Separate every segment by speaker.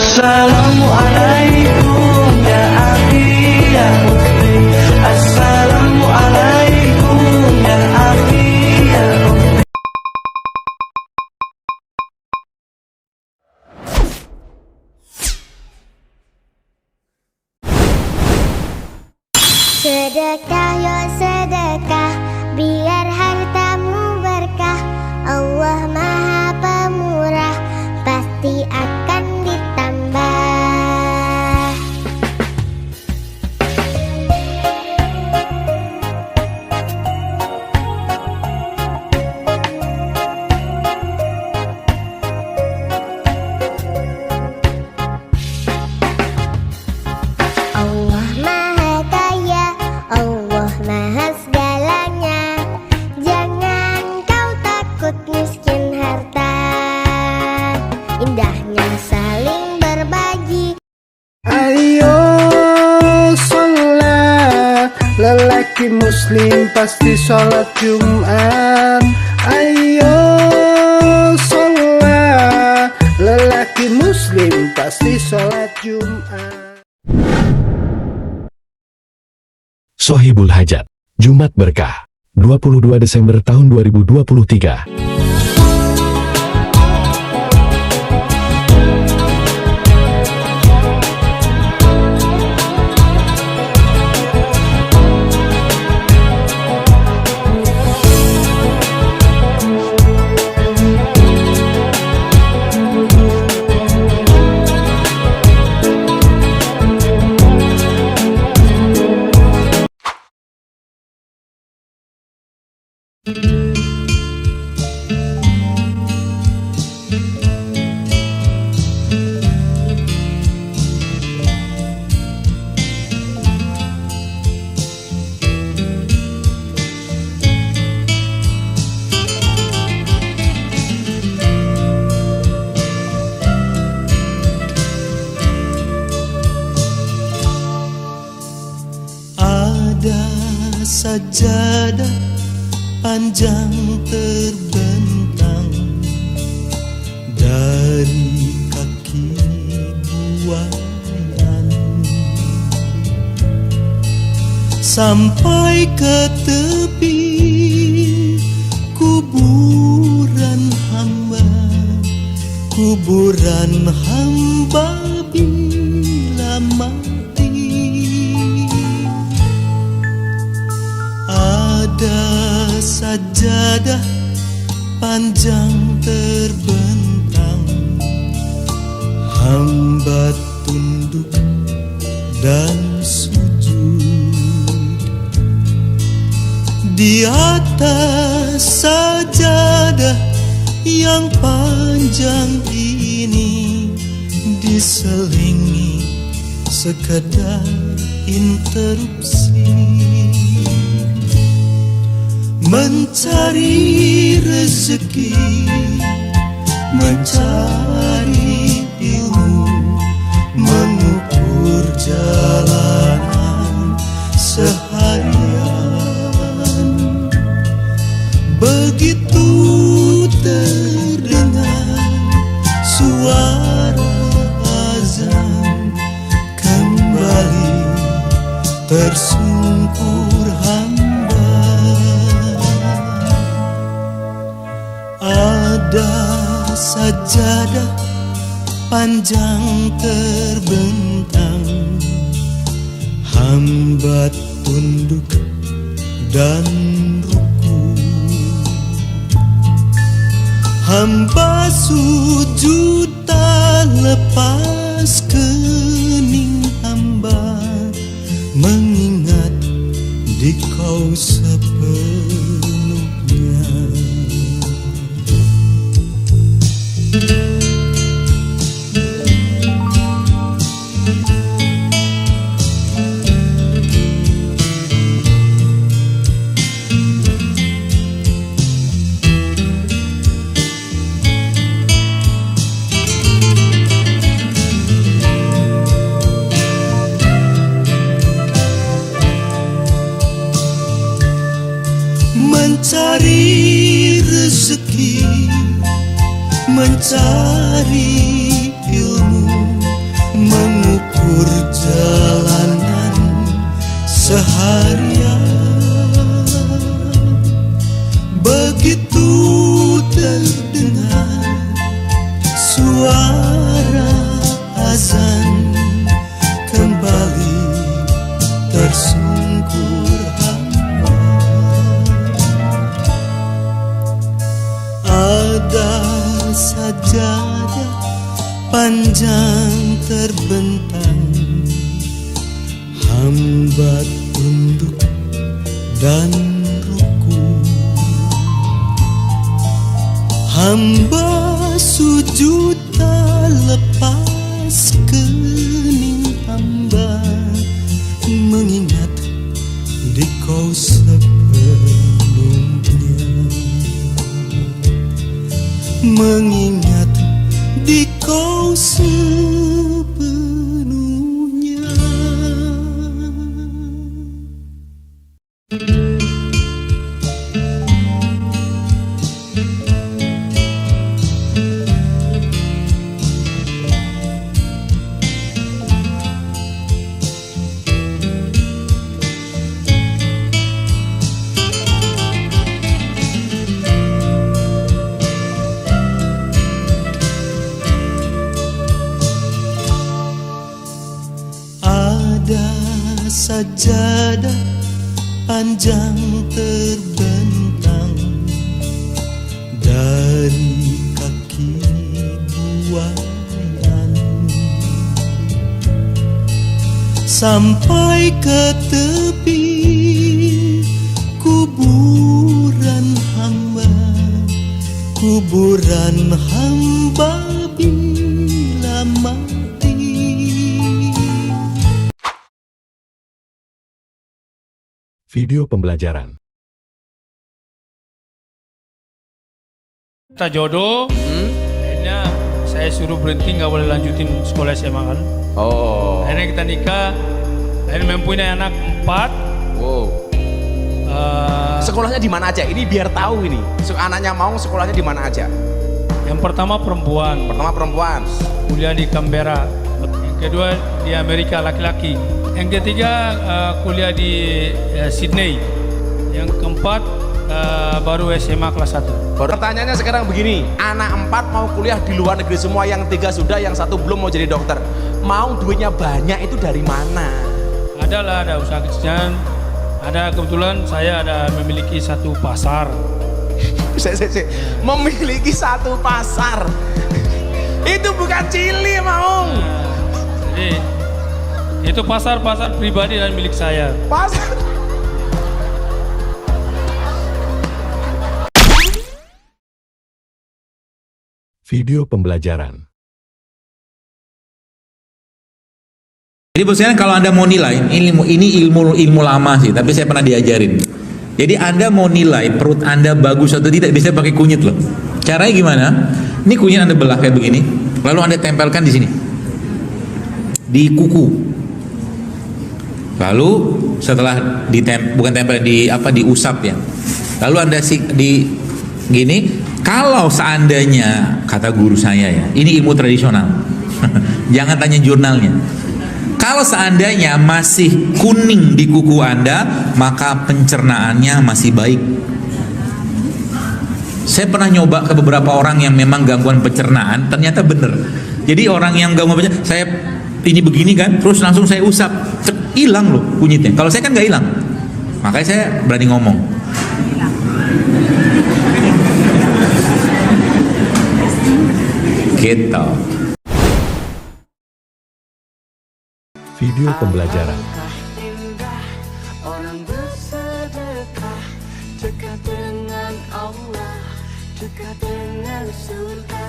Speaker 1: Assalamualaikum ya akhi ya ukhti. Assalamualaikum ya akhi ya ukhti.
Speaker 2: Sedekah yo sedekah, biar hartamu berkah. Allah Maha Pemurah, pasti akan ditambah. Allah Maha Kaya, Allah Maha segalanya. Jangan kau takut miskin harta, indahnya saling berbagi.
Speaker 3: Ayo sholat, lelaki muslim pasti sholat Jumat. Ayo sholat, lelaki muslim pasti sholat Jumat.
Speaker 4: Sohibul Hajat, Jumat Berkah, 22 Desember tahun 2023.
Speaker 5: Ada sajadah panjang terbentang dari kaki buayan sampai ke tepi kuburan hamba, kuburan hamba bila mati. Ada sajadah panjang terbentang, hamba tunduk dan sujud di atas sajadah yang panjang ini, diselingi sekedar interupsi. Mencari rezeki, mencari ilmu, mengukur jalanan seharian. Begitu terdengar suara azan, kembali tersungkur hamba. Ada sajadah panjang terbentang, hamba tunduk dan ruku, hamba sujud tak lepas kening hamba, mengingat di kau sepenuhnya. Mencari rezeki, mencari ilmu, seharian. Begitu terdengar suara azan, kembali tersungkur hamba. Ada sajadah panjang terbentang, hamba tunduk dan ruku. Hamba sujud tak lepas kening hamba, mengingat di kau sepenuhnya, mengingat di kau sepenuhnya. Sajadah panjang terbentang dari kaki buayan sampai ke tepi kuburan hamba, kuburan hamba bila mati.
Speaker 4: Video pembelajaran.
Speaker 6: Kita jodoh, akhirnya saya suruh berhenti, nggak boleh lanjutin sekolah SMA kan.
Speaker 7: Oh.
Speaker 6: Akhirnya kita nikah, akhirnya mempunyai anak 4.
Speaker 7: Wow. Sekolahnya di mana aja? Ini biar tahu ini. Anaknya mau sekolahnya di mana aja?
Speaker 6: Yang pertama perempuan,
Speaker 7: Pertama perempuan.
Speaker 6: kuliah di Canberra. Yang kedua di Amerika, laki-laki. Yang ketiga kuliah di Sydney. Yang keempat baru SMA kelas 1.
Speaker 7: Pertanyaannya sekarang begini, anak 4 mau kuliah di luar negeri semua, yang 3 sudah, yang 1 belum mau jadi dokter. Mau duitnya banyak itu dari mana?
Speaker 6: Ada usaha kecilan. Ada kebetulan saya ada memiliki satu pasar.
Speaker 7: Memiliki satu pasar. Itu bukan cili, Maung.
Speaker 6: Jadi itu pasar pribadi dan milik saya.
Speaker 7: Pasar.
Speaker 4: Video pembelajaran.
Speaker 8: Jadi bosnya kalau Anda mau nilai, ini ilmu lama sih, tapi saya pernah diajarin. Jadi Anda mau nilai perut Anda bagus atau tidak, bisa pakai kunyit loh. Caranya gimana? Ini kunyit Anda belah kayak begini, lalu Anda tempelkan di sini, di kuku. Lalu setelah bukan tempel, diusap ya. Lalu Anda di gini. Kalau seandainya, kata guru saya ya, ini ilmu tradisional. Jangan tanya jurnalnya. Kalau seandainya masih kuning di kuku Anda, maka pencernaannya masih baik. Saya pernah nyoba ke beberapa orang yang memang gangguan pencernaan, ternyata bener. Jadi orang yang gangguan pencernaan, saya ini begini kan, terus langsung saya usap, hilang loh kunyitnya. Kalau saya kan nggak hilang, makanya saya berani ngomong. Gitu.
Speaker 4: Video pembelajaran.
Speaker 1: Indah orang bersedekah, dekat dengan Allah, dekat dengan surga,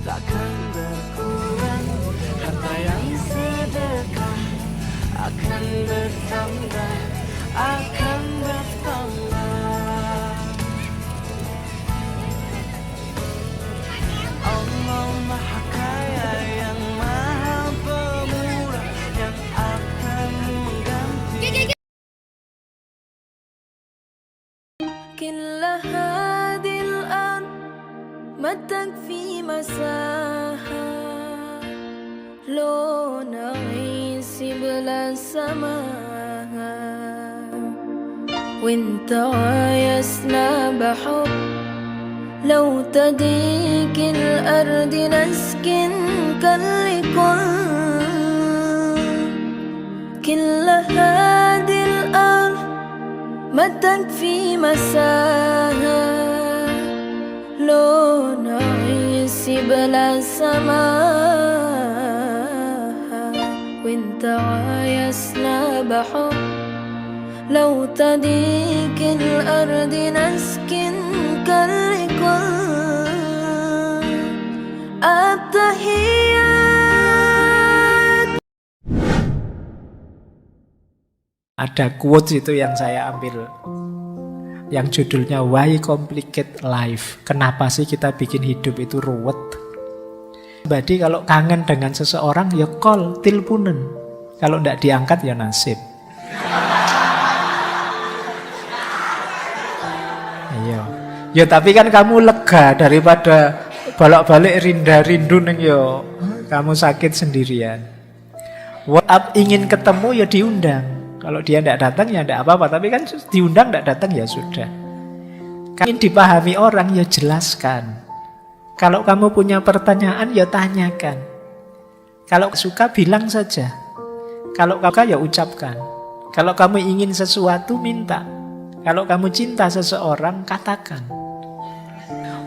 Speaker 1: takkan berkurang. Harta yang sedekah akan bertambah, akan bertambah. Allah Maha Kaya yang Maha Pemurah, yang akan mengganti.
Speaker 9: كل هذه الأرض ما تكفي مساحة لو نعيش بلا سماحة وانت عايزنا بحب لو تضيق الأرض نسكن كل هذه الأرض ما تكفي مساحة لو نعيش بلا سماحة وانت عايزنا بحب لو تضيق الأرض نسكن التحيات.
Speaker 10: Ada quotes itu yang saya ambil, yang judulnya Why Complicate Life? Kenapa sih kita bikin hidup itu ruwet? Berarti kalau kangen dengan seseorang ya call, tilpunen. Kalau tidak diangkat ya nasib. Iya. Ya tapi kan kamu lega daripada bolak-balik rindu neng yo. Kamu sakit sendirian. WhatsApp ingin ketemu ya diundang. Kalau dia tidak datang ya tidak apa-apa. Tapi kan diundang tidak datang ya sudah. Ingin dipahami orang ya jelaskan. Kalau kamu punya pertanyaan ya tanyakan. Kalau suka bilang saja. Kalau kamu ya ucapkan. Kalau kamu ingin sesuatu minta. Kalau kamu cinta seseorang katakan.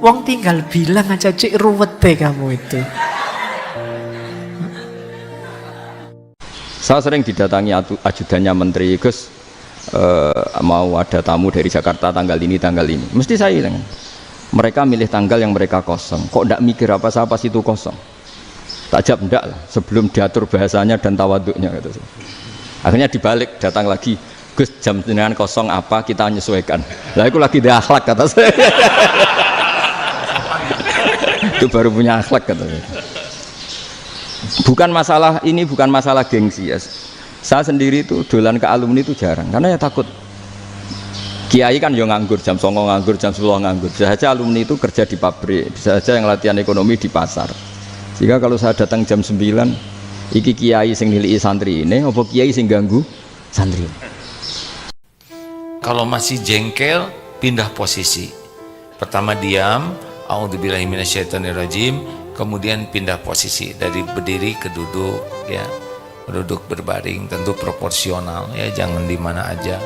Speaker 10: Wong tinggal bilang aja cik ruwet deh kamu itu.
Speaker 11: Saya sering didatangi ajudannya menteri, Gus mau ada tamu dari Jakarta tanggal ini. Mesti saya bilang, mereka milih tanggal yang mereka kosong. Kok tidak mikir apa situ kosong? Tak jawab enggak lah, sebelum diatur bahasanya dan tawaduknya. Gitu. Akhirnya dibalik, datang lagi, Gus jam dengan kosong apa kita menyesuaikan. Lah itu lagi dia akhlak kata saya. Itu baru punya akhlak kata saya. Bukan masalah ini, bukan masalah gengsi ya. Saya sendiri itu dolan ke alumni itu jarang karena ya takut. Kiai kan yo nganggur jam 09.00 nganggur, jam 10 nganggur. Bisa saja alumni itu kerja di pabrik, bisa saja yang latihan ekonomi di pasar. Sehingga kalau saya datang jam 9, iki kiai sing nilai santri ini, apa kiai sing ganggu santri.
Speaker 12: Kalau masih jengkel, pindah posisi. Pertama diam, a'udzubillahi minasyaitonirrajim. Kemudian pindah posisi dari berdiri ke duduk, ya, duduk berbaring, tentu proporsional, ya, jangan di mana aja.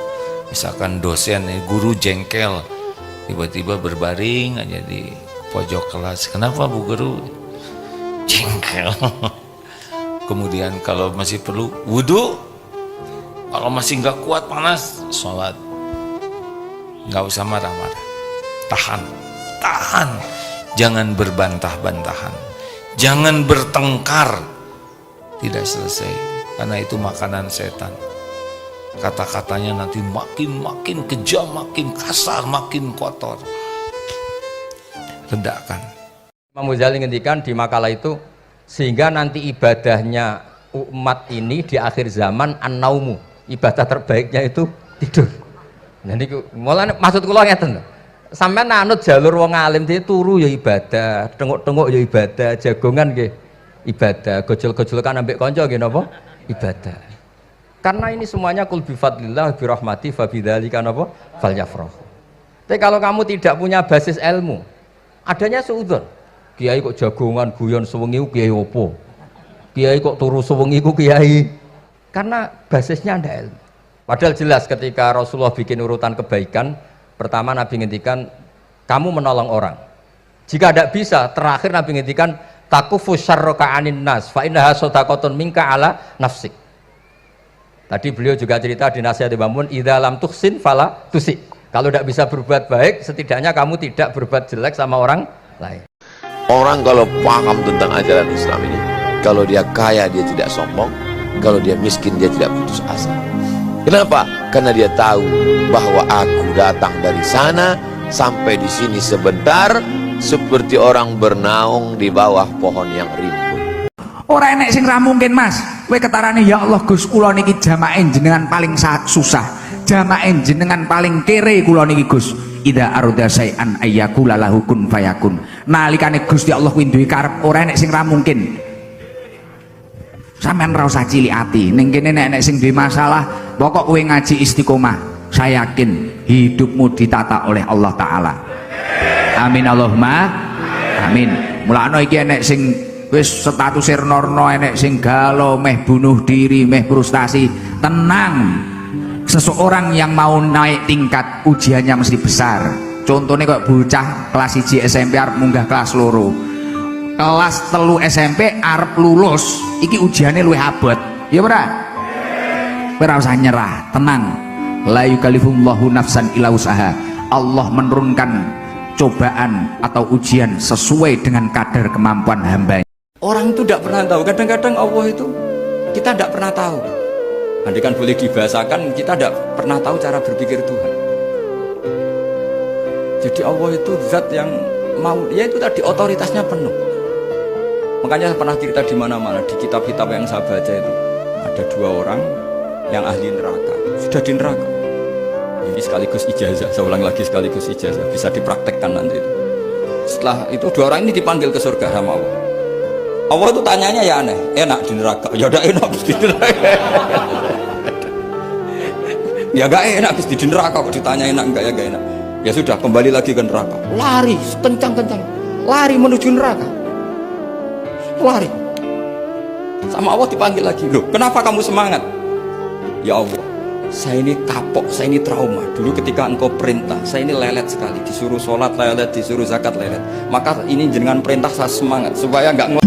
Speaker 12: Misalkan dosen, guru jengkel, tiba-tiba berbaring aja di pojok kelas. Kenapa Bu Guru? Jengkel. Kemudian kalau masih perlu wudhu, kalau masih nggak kuat panas, sholat. Nggak usah marah-marah, tahan. Jangan berbantah-bantahan, jangan bertengkar, tidak selesai, karena itu makanan setan. Kata-katanya nanti makin kejam, makin kasar, makin kotor. Redakan.
Speaker 11: Imam Ghazali ngendikan di makalah itu, sehingga nanti ibadahnya umat ini di akhir zaman an-naumu, ibadah terbaiknya itu tidur. Jadi mulane maksud kula ngeten lho. Sampai nanut jalur wong alim dia turu ya ibadah, tengok-tengok ya ibadah, jagongan nggih ibadah, gojol-gojol kan ambek kanca nggih napa? Ibadah. Karena ini semuanya kul bi fadlillah bi rahmati fa bidzalika napa? Falyafrahu. Tapi kalau kamu tidak punya basis ilmu, adanya suudzon. Kiai kok jagongan guyon sewengi ku kiai opo? Kiai kok turu sewengi ku kiai? Karena basisnya ada ilmu. Padahal jelas ketika Rasulullah bikin urutan kebaikan, pertama Nabi ngendikan kamu menolong orang. Jika tidak bisa, terakhir Nabi ngendikan takufu syarraka anin nas fa innaha shadaqatun minka ala nafsik. Tadi beliau juga cerita di nasihat Imam Mun, idza lam tuhsin fala tusi. Kalau tidak bisa berbuat baik, setidaknya kamu tidak berbuat jelek sama orang lain.
Speaker 13: Orang kalau paham tentang ajaran Islam ini, kalau dia kaya dia tidak sombong, kalau dia miskin dia tidak putus asa. Kenapa? Karena dia tahu bahwa aku datang dari sana sampai di sini sebentar, seperti orang bernaung di bawah pohon yang rimbun.
Speaker 14: Ora enek sing ra mungkin Mas. Kowe ketarane ya Allah Gus, kula niki jamaah jenengan paling susah. Jamaah jenengan paling kere kula niki Gus. Idza arada syai'an ayyakula lahu kun fayakun. Nalikane Gusti Allah kuwi duwe karep, ora enek sing ra mungkin. Sampeyan ra usah cilik ati, ning kene nek sing duwe masalah, pokok kowe ngaji istiqomah, saya yakin hidupmu ditata oleh Allah Ta'ala. Amin Allahumma amin. Mulane iki enek sing wis status norno, enek sing galau meh bunuh diri, meh frustasi. Tenang, seseorang yang mau naik tingkat ujiannya mesti besar. Contohnya kok bocah kelas 1 SMP arep munggah kelas loro, kelas 3 SMP arep lulus, iki ujiannya luwih abot ya ora? Ora usah nyerah, tenang. La yukallifullahu nafsan illa usaha. Allah menurunkan cobaan atau ujian sesuai dengan kadar kemampuan hamba.
Speaker 11: Orang itu tidak pernah tahu. Kadang-kadang Allah itu kita tidak pernah tahu. Andai kan boleh dibahasakan, kita tidak pernah tahu cara berpikir Tuhan. Jadi Allah itu zat yang mau, ya itu tadi otoritasnya penuh. Makanya saya pernah cerita di mana-mana, di kitab-kitab yang saya baca itu ada 2 orang yang ahli neraka, sudah di neraka. Ini sekaligus ijazah, saya ulang lagi sekaligus ijazah, bisa dipraktekkan nanti. Setelah itu 2 orang ini dipanggil ke surga sama Allah. Allah itu tanyanya ya aneh, enak di neraka, ya udah enak di neraka. Ya gak enak di neraka, kok ditanya enak enggak, ya gak enak. Ya sudah, kembali lagi ke neraka, lari kencang-kencang, lari menuju neraka, lari. Sama Allah dipanggil lagi, loh kenapa kamu semangat? Ya Allah, saya ini kapok, saya ini trauma. Dulu ketika engkau perintah, saya ini lelet sekali, disuruh sholat lelet, disuruh zakat lelet. Maka ini dengan perintah saya semangat supaya nggak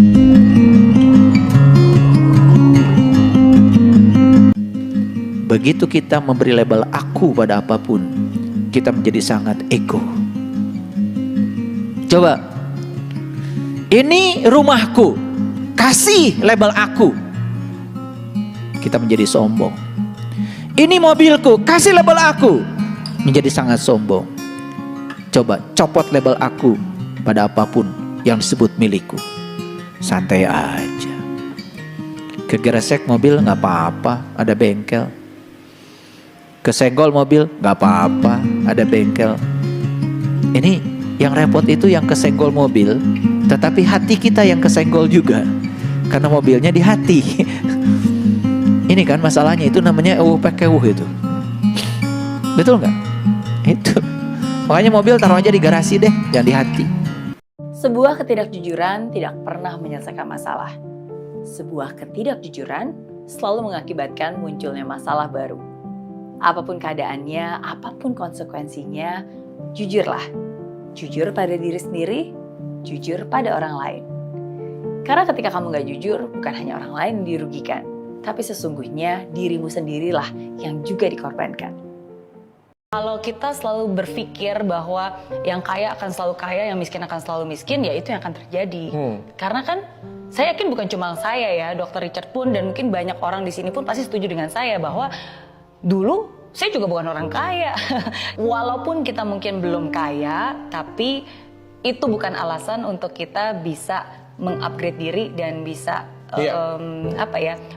Speaker 15: Begitu kita memberi label aku pada apapun, kita menjadi sangat ego. Coba, ini rumahku, kasih label aku, kita menjadi sombong. Ini mobilku, kasih label aku, menjadi sangat sombong. Coba copot label aku pada apapun yang disebut milikku, santai aja. Kegeresek mobil nggak apa-apa, ada bengkel. Kesenggol mobil nggak apa-apa, ada bengkel. Ini yang repot itu yang kesenggol mobil, tetapi hati kita yang kesenggol juga, karena mobilnya di hati. Ini kan masalahnya, itu namanya pekewuh itu. Betul nggak? Itu makanya mobil taruh aja di garasi deh, jangan di hati.
Speaker 16: Sebuah ketidakjujuran tidak pernah menyelesaikan masalah. Sebuah ketidakjujuran selalu mengakibatkan munculnya masalah baru. Apapun keadaannya, apapun konsekuensinya, jujurlah. Jujur pada diri sendiri, jujur pada orang lain. Karena ketika kamu gak jujur, bukan hanya orang lain yang dirugikan, tapi sesungguhnya dirimu sendirilah yang juga dikorbankan. Kalau kita selalu berpikir bahwa yang kaya akan selalu kaya, yang miskin akan selalu miskin, ya itu yang akan terjadi. Karena kan saya yakin bukan cuma saya ya, Dr. Richard pun dan mungkin banyak orang di sini pun pasti setuju dengan saya bahwa dulu saya juga bukan orang kaya. Walaupun kita mungkin belum kaya, tapi itu bukan alasan untuk kita bisa mengupgrade diri dan bisa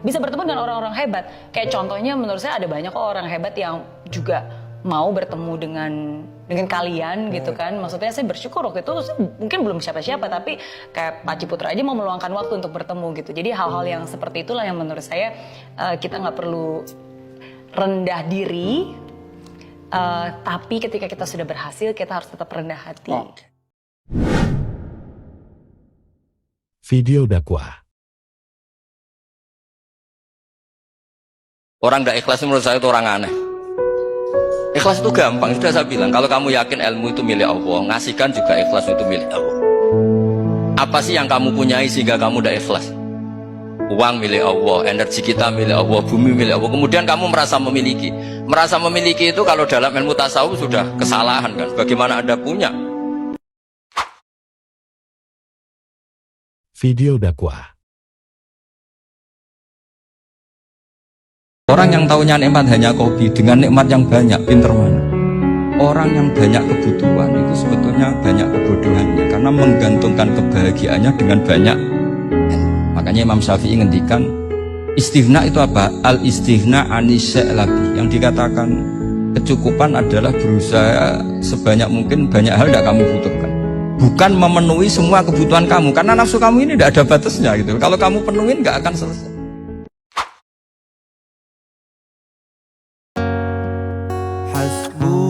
Speaker 16: bisa bertemu dengan orang-orang hebat. Kayak contohnya menurut saya ada banyak orang hebat yang juga mau bertemu dengan kalian gitu kan. Maksudnya saya bersyukur waktu itu saya mungkin belum siapa-siapa, tapi kayak Pak Ciputra aja mau meluangkan waktu untuk bertemu gitu. Jadi hal-hal yang seperti itulah yang menurut saya kita nggak perlu rendah diri, tapi ketika kita sudah berhasil kita harus tetap rendah hati.
Speaker 4: Video dakwah.
Speaker 11: Orang tidak ikhlas menurut saya itu orang aneh. Ikhlas itu gampang, sudah saya bilang. Kalau kamu yakin ilmu itu milik Allah, ngasihkan juga ikhlas itu milik Allah. Apa sih yang kamu punyai sehingga kamu tidak ikhlas? Uang milik Allah, energi kita milik Allah, bumi milik Allah. Kemudian kamu merasa memiliki. Merasa memiliki itu kalau dalam ilmu tasawuf sudah kesalahan kan. Bagaimana Anda punya?
Speaker 4: Video dakwah.
Speaker 11: Orang yang tahunya nikmat hanya kopi dengan nikmat yang banyak, pinter mana? Orang yang banyak kebutuhan itu sebetulnya banyak kebodohannya, karena menggantungkan kebahagiaannya dengan banyak. Makanya Imam Syafi'i ngendikan istighna itu apa? Al istighna anisya'i, yang dikatakan kecukupan adalah berusaha sebanyak mungkin banyak hal tidak kamu butuhkan, bukan memenuhi semua kebutuhan kamu, karena nafsu kamu ini tidak ada batasnya gitu. Kalau kamu penuhin nggak akan selesai.
Speaker 1: Hasbu